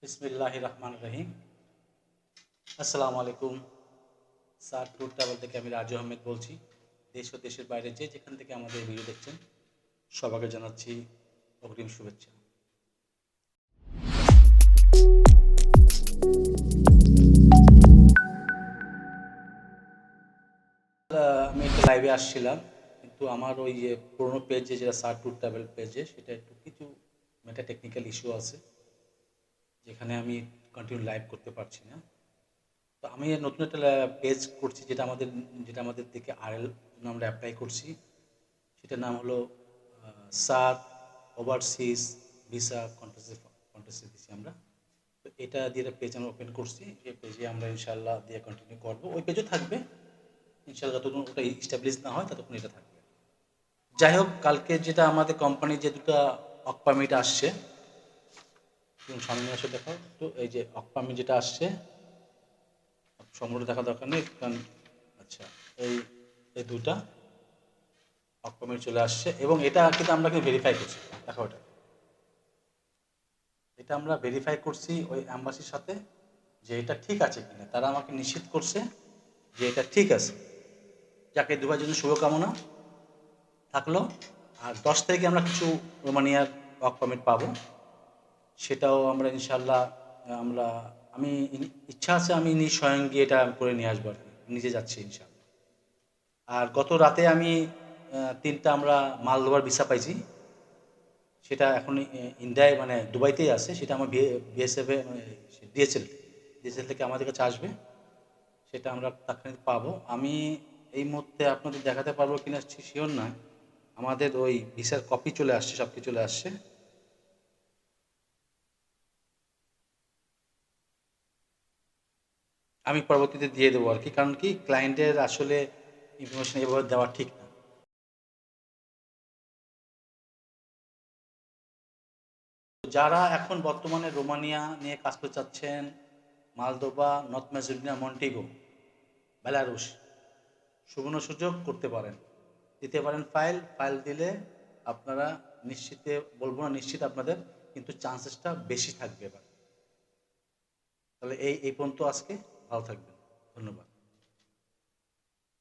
বিসমিল্লাহির রহমানির রহিম। আসসালামু আলাইকুম। স্যার ট্যুর ট্রাভেল থেকে আমি রাজু আহমেদ বলছি। দেশ ও দেশের বাইরে যেখান থেকে আমাদের ভিডিও দেখছেন সবাইকে জানাচ্ছি অগ্রিম শুভেচ্ছা। আমি একটা লাইভে আসছিলাম, কিন্তু আমার ওই যে পুরোনো পেজে যেটা স্যার ট্যুর ট্রাভেল পেজে সেটা একটু কিছু একটা টেকনিক্যাল ইস্যু আছে, যেখানে আমি কন্টিনিউ লাইভ করতে পারছি না। তো আমি নতুন একটা পেজ করছি, যেটা আমাদের থেকে আরএল আমরা অ্যাপ্লাই করছি। সেটার নাম হলো স্যার ওভারসিজ ভিসা কন্টেস্টে দিচ্ছি আমরা। তো এটা দিয়ে একটা পেজ আমরা ওপেন করছি। এই পেজে আমরা ইনশাল্লাহ দিয়ে কন্টিনিউ করবো। ওই পেজও থাকবে ইনশাল্লাহ, যতক্ষণ ওটা ইস্টাবলিশ না হয় ততক্ষণ এটা থাকবে। যাই হোক, কালকে যেটা আমাদের কোম্পানি যে দুটো ওয়ার্ক পারমিট আসছে, সামনে আসে দেখো তো, এই যে ওয়ার্ক পারমিট যেটা আসছে সম্পূর্ণ দেখা দরকার নেই, কারণ আচ্ছা এই এই দুটা ওয়ার্ক পারমিট চলে আসছে, এবং এটা কিন্তু আমরা ভেরিফাই করছি। দেখো এটা আমরা ভেরিফাই করছি ওই অ্যাম্বাসির সাথে, যে এটা ঠিক আছে কিনা। তারা আমাকে নিশ্চিত করছে যে এটা ঠিক আছে। যাকে দুবার জন্য শুভকামনা থাকলো। আর 10 তারিখে আমরা কিছু রোমানিয়ার ওয়ার্ক পারমিট পাবো, সেটাও আমরা ইনশাল্লাহ আমরা আমি ইচ্ছা আছে আমি নিজ স্বয়ং গিয়ে এটা করে নিয়ে আসবো আর কি, নিজে যাচ্ছি ইনশাল্লাহ। আর গত রাতে আমি 3টা আমরা মালদোবার ভিসা পাইছি। সেটা এখন ইন্ডিয়ায় মানে দুবাইতেই আছে। সেটা আমার বিএসএফে ডিএসএল থেকে আমাদের কাছে আসবে, সেটা আমরা তাৎক্ষণিক পাবো। আমি এই মুহূর্তে আপনাদের দেখাতে পারবো কিনা শিওর নয়। আমাদের ওই ভিসার কপি চলে আসছে, সব কিছু চলে আসছে। আমি পরবর্তীতে দিয়ে দেবো আর কি, কারণ কি ক্লায়েন্টের আসলে ইনফরমেশন এভাবে দেওয়া ঠিক না। যারা এখন বর্তমানে রোমানিয়া নিয়ে কাজ করতে চাচ্ছেন, মালদোভা, নর্থ ম্যাসেডোনিয়া, মন্টিগো, বেলারুশ, সুবর্ণ সুযোগ করতে পারেন, দিতে পারেন। ফাইল দিলে আপনারা নিশ্চিতে বলবো না নিশ্চিত, আপনাদের কিন্তু চান্সেসটা বেশি থাকবে এবার। তাহলে এই পর্যন্ত আজকে। ভালো থাকবেন, ধন্যবাদ।